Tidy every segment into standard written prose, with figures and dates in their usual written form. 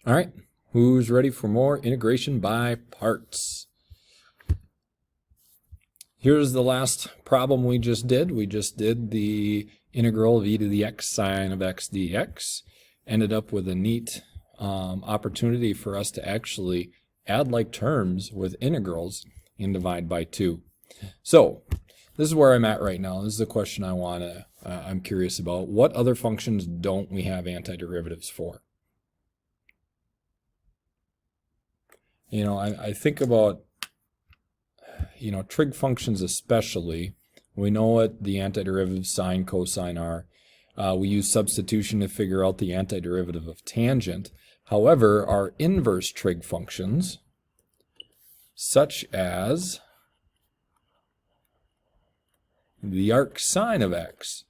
All right, who's ready for more integration by parts? Here's the last problem we just did. We just did the integral of e to the x sine of x dx. Ended up with a neat opportunity for us to actually add like terms with integrals and divide by 2. So this is where I'm at right now. This is the question I'm curious about. What other functions don't we have antiderivatives for? I think about, trig functions especially. We know what the antiderivatives sine, cosine are. We use substitution to figure out the antiderivative of tangent. However, our inverse trig functions, such as the arc sine of x,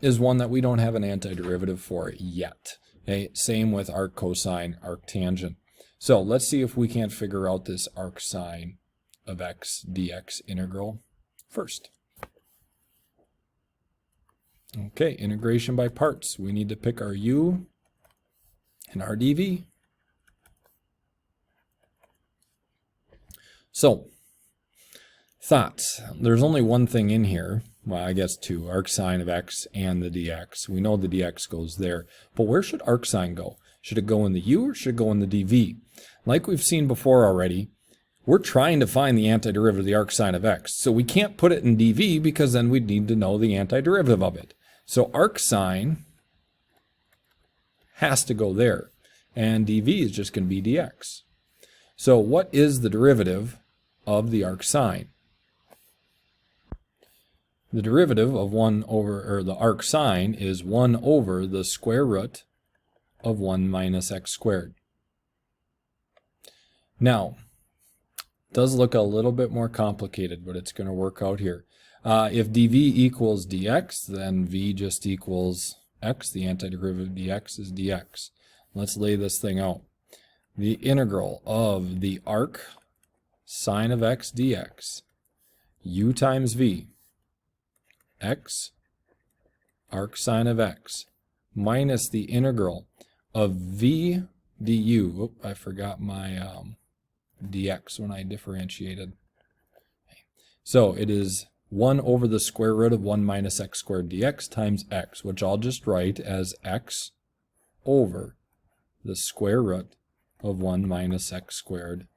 is one that we don't have an antiderivative for yet. Okay? Same with arc cosine, arc tangent. So let's see if we can't figure out this arc sine of x dx integral first. Okay, integration by parts. We need to pick our u and our dv. So, thoughts. There's only one thing in here. Well, I guess two. Arc sine of x and the dx. We know the dx goes there. But where should arc sine go? Should it go in the u or should it go in the dv? Like we've seen before already, we're trying to find the antiderivative of the arc sine of x. So we can't put it in dv because then we'd need to know the antiderivative of it. So arc sine has to go there. And dv is just going to be dx. So what is the derivative of the arc sine? The derivative of the arc sine is 1 over the square root of 1 minus x squared. Now, it does look a little bit more complicated, but it's going to work out here. If dv equals dx, then v just equals x. The antiderivative of dx is dx. Let's lay this thing out. The integral of the arc sine of x dx, u times v, x arc sine of x, minus the integral of v du. Oop, I forgot my dx when I differentiated. So it is 1 over the square root of 1 minus x squared dx times x, which I'll just write as x over the square root of 1 minus x squared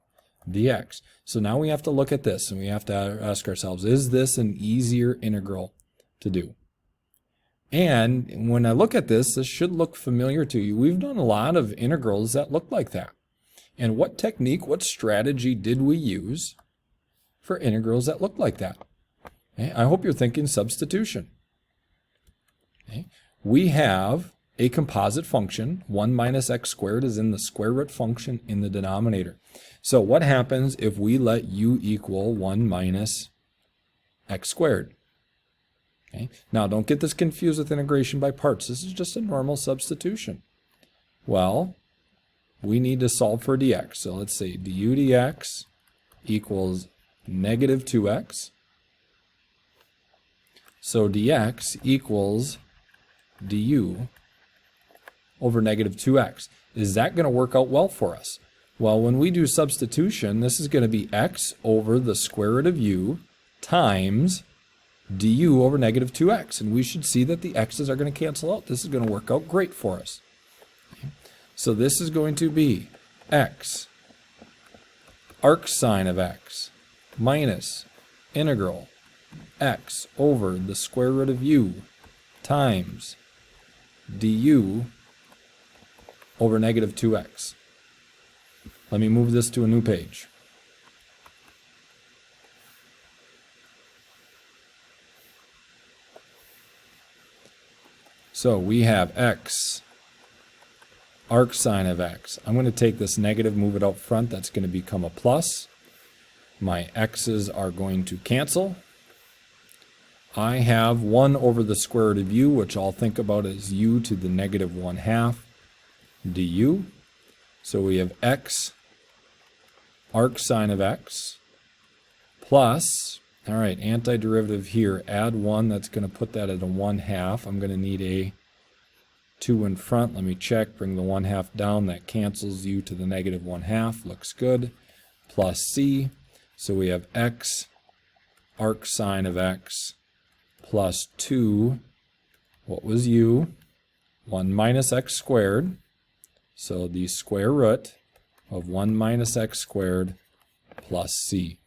dx. So now we have to look at this and we have to ask ourselves, is this an easier integral to do? And when I look at this, this should look familiar to you. We've done a lot of integrals that look like that. And what technique, what strategy did we use for integrals that look like that? Okay, I hope you're thinking substitution. Okay, we have a composite function. 1 minus x squared is in the square root function in the denominator. So what happens if we let u equal 1 minus x squared? Okay. Now, don't get this confused with integration by parts. This is just a normal substitution. Well, we need to solve for dx. So let's say du dx equals negative 2x. So dx equals du over negative 2x. Is that going to work out well for us? Well, when we do substitution, this is going to be x over the square root of u times du over negative 2x. And we should see that the x's are going to cancel out. This is going to work out great for us. Okay. So this is going to be x arc sine of x minus integral x over the square root of u times du over negative 2x. Let me move this to a new page. So we have x arc sine of x. I'm going to take this negative, move it out front. That's going to become a plus. My x's are going to cancel. I have 1 over the square root of u, which I'll think about as u to the negative 1/2 du. So we have x arc sine of x plus, all right, antiderivative here, add 1, that's going to put that at a 1/2. I'm going to need a 2 in front, let me check, bring the 1/2 down, that cancels u to the negative 1/2, looks good, plus c. So we have x arc sine of x plus 2, what was u? 1 minus x squared. So the square root of 1 minus x squared plus c.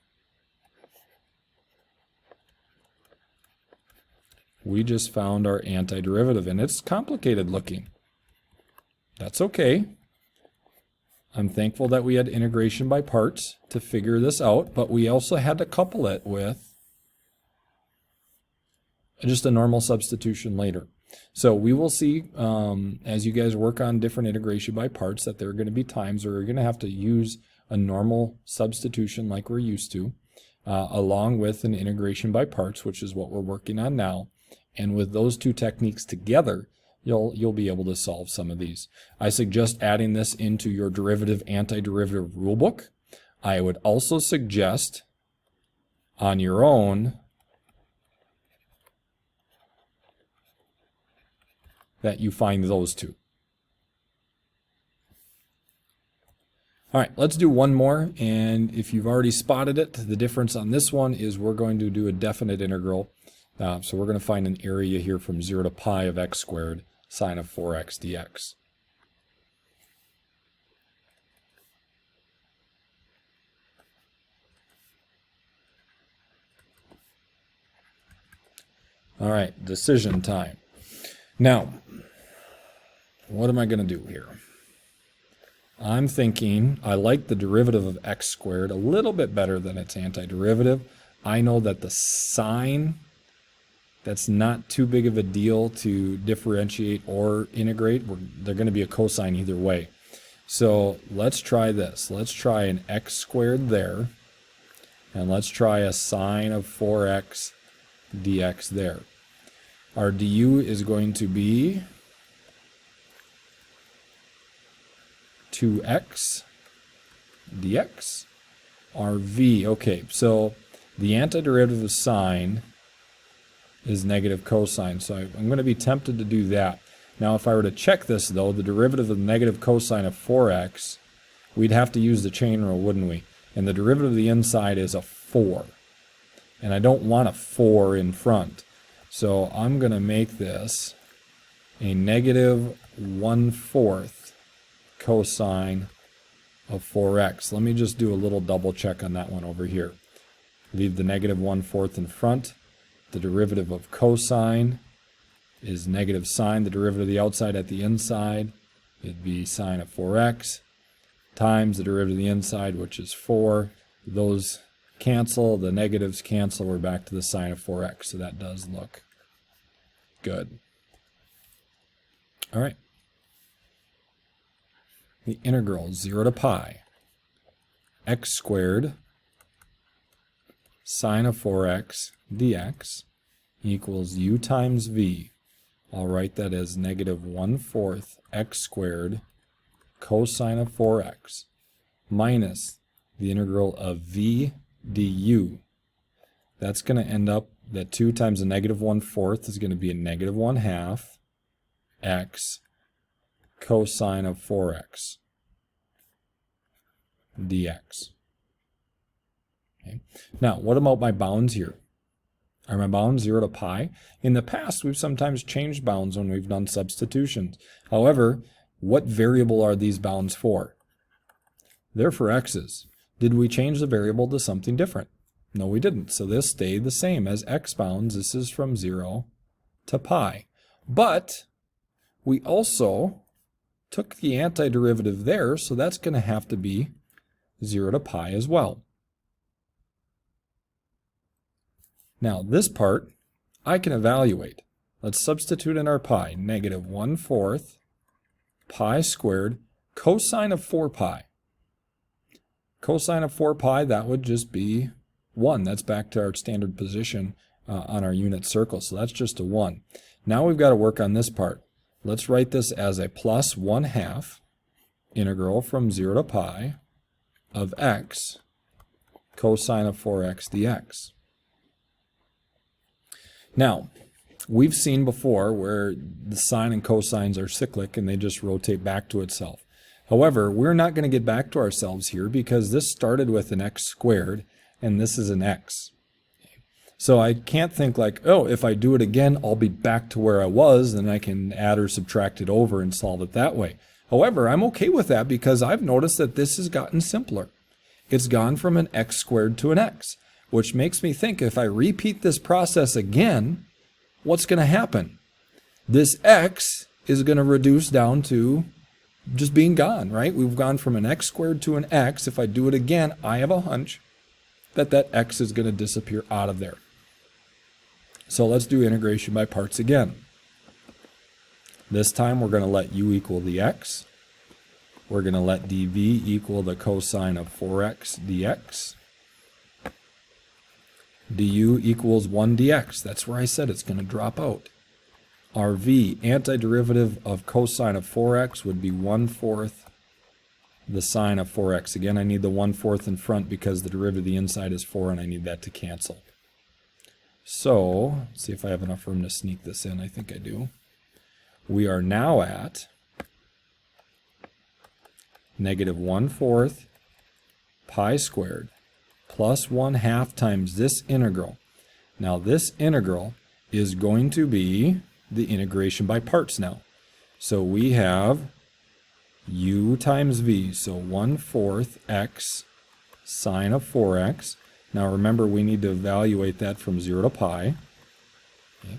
We just found our antiderivative, and it's complicated looking. That's okay. I'm thankful that we had integration by parts to figure this out, but we also had to couple it with just a normal substitution later. So we will see as you guys work on different integration by parts that there are going to be times where you're going to have to use a normal substitution like we're used to, along with an integration by parts, which is what we're working on now. And with those two techniques together, you'll be able to solve some of these. I suggest adding this into your derivative antiderivative rulebook. I would also suggest on your own that you find those two. All right, let's do one more, and if you've already spotted it, the difference on this one is we're going to do a definite integral. So we're going to find an area here from 0 to pi of x squared sine of 4x dx. All right, decision time. Now, what am I going to do here? I'm thinking I like the derivative of x squared a little bit better than its antiderivative. I know that the sine, that's not too big of a deal to differentiate or integrate. They're going to be a cosine either way. So let's try this. Let's try an x squared there, and let's try a sine of 4x dx there. Our du is going to be 2x dx. Our v, okay, so the antiderivative of sine is negative cosine, so I'm going to be tempted to do that. Now if I were to check this though, the derivative of the negative cosine of 4x, we'd have to use the chain rule, wouldn't we? And the derivative of the inside is a 4. And I don't want a 4 in front. So I'm going to make this a negative 1/4 cosine of 4x. Let me just do a little double check on that one over here. Leave the negative 1/4 in front. The derivative of cosine is negative sine. The derivative of the outside at the inside, it'd be sine of 4x, times the derivative of the inside, which is 4. Those cancel, the negatives cancel, we're back to the sine of 4x, so that does look good. All right. The integral 0 to pi x squared sine of 4x dx equals u times v. I'll write that as negative 1/4 x squared cosine of 4x minus the integral of v du. That's going to end up that 2 times a negative 1/4 is going to be a negative 1/2 x cosine of 4x dx. Okay. Now, what about my bounds here? Are my bounds 0 to pi? In the past, we've sometimes changed bounds when we've done substitutions. However, what variable are these bounds for? They're for x's. Did we change the variable to something different? No, we didn't. So this stayed the same as x bounds. This is from 0 to pi. But we also took the antiderivative there, so that's going to have to be 0 to pi as well. Now this part I can evaluate. Let's substitute in our pi. Negative 1/4 pi squared cosine of 4 pi. Cosine of 4 pi, that would just be 1. That's back to our standard position on our unit circle. So that's just a 1. Now we've got to work on this part. Let's write this as a plus 1/2 integral from 0 to pi of x cosine of 4x dx. Now, we've seen before where the sine and cosines are cyclic and they just rotate back to itself. However, we're not going to get back to ourselves here because this started with an x squared and this is an x. So I can't think like, oh, if I do it again, I'll be back to where I was, and I can add or subtract it over and solve it that way. However, I'm okay with that because I've noticed that this has gotten simpler. It's gone from an x squared to an x, which makes me think if I repeat this process again, what's going to happen? This x is going to reduce down to just being gone, right? We've gone from an x squared to an x. If I do it again, I have a hunch that that x is going to disappear out of there. So let's do integration by parts again. This time we're going to let u equal the x. We're going to let dv equal the cosine of 4x dx. du equals 1 dx. That's where I said it's going to drop out. Our v, antiderivative of cosine of 4x, would be 1/4 the sine of 4x. Again, I need the 1/4 in front because the derivative of the inside is 4 and I need that to cancel. So, let's see if I have enough room to sneak this in. I think I do. We are now at negative 1/4 pi squared plus 1/2 times this integral. Now this integral is going to be the integration by parts now. So we have u times v, so 1/4 x sine of 4x. Now remember, we need to evaluate that from 0 to pi, okay,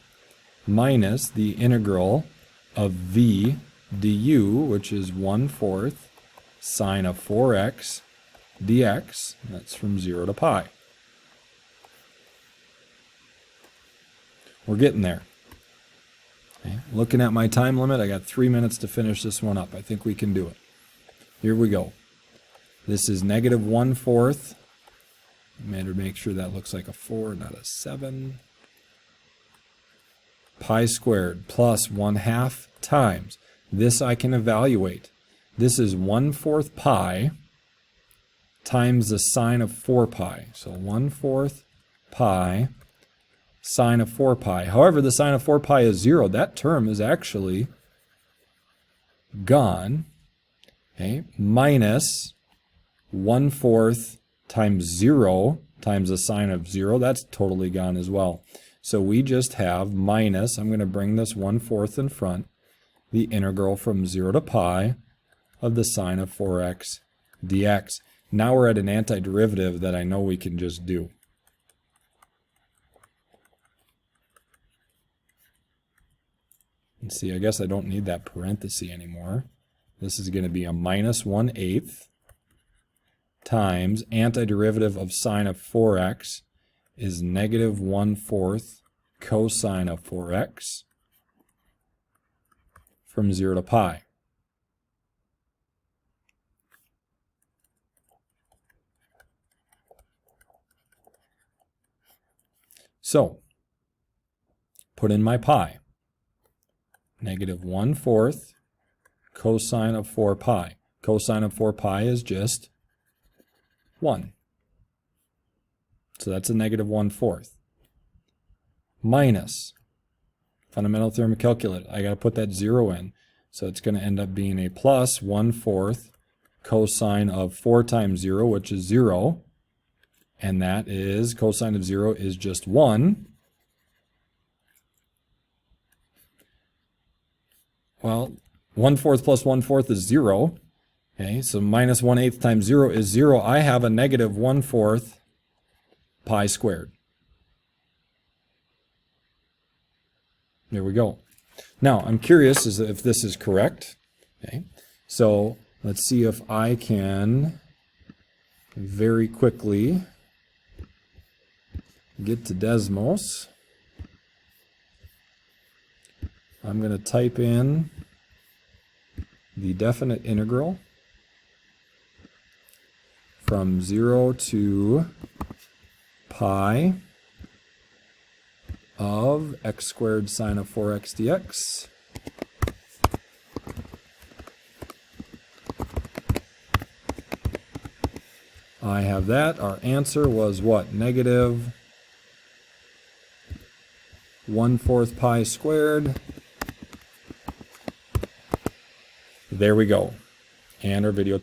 minus the integral of v du, which is 1/4 sine of 4x dx. That's from 0 to pi. We're getting there. Okay. Looking at my time limit, I got 3 minutes to finish this one up. I think we can do it. Here we go. This is negative 1/4. Better make sure that looks like a 4, not a 7. Pi squared plus 1/2 times. This I can evaluate. This is 1/4 pi times the sine of 4 pi. So 1/4 pi sine of 4 pi. However, the sine of 4 pi is 0. That term is actually gone. Okay, minus 1/4 times 0 times the sine of 0. That's totally gone as well. So we just have minus, I'm going to bring this 1/4 in front, the integral from 0 to pi of the sine of 4x dx. Now we're at an antiderivative that I know we can just do. And see, I guess I don't need that parenthesis anymore. This is going to be a minus 1/8 times antiderivative of sine of 4x is negative 1/4 cosine of 4x from 0 to pi. So, put in my pi. Negative 1/4 cosine of 4 pi. Cosine of 4 pi is just 1. So that's a negative 1/4. Minus, fundamental theorem of calculus, I got to put that 0 in. So it's going to end up being a plus 1/4 cosine of 4 times 0, which is 0. And that is, cosine of 0 is just 1. Well, 1/4 plus 1/4 is 0. Okay, so minus 1/8 times 0 is 0. I have a negative 1/4 pi squared. There we go. Now, I'm curious as if this is correct. Okay, so let's see if I can very quickly get to Desmos. I'm going to type in the definite integral from 0 to pi of x squared sine of 4x dx. I have that. Our answer was what? Negative 1/4 pi squared. There we go. And our video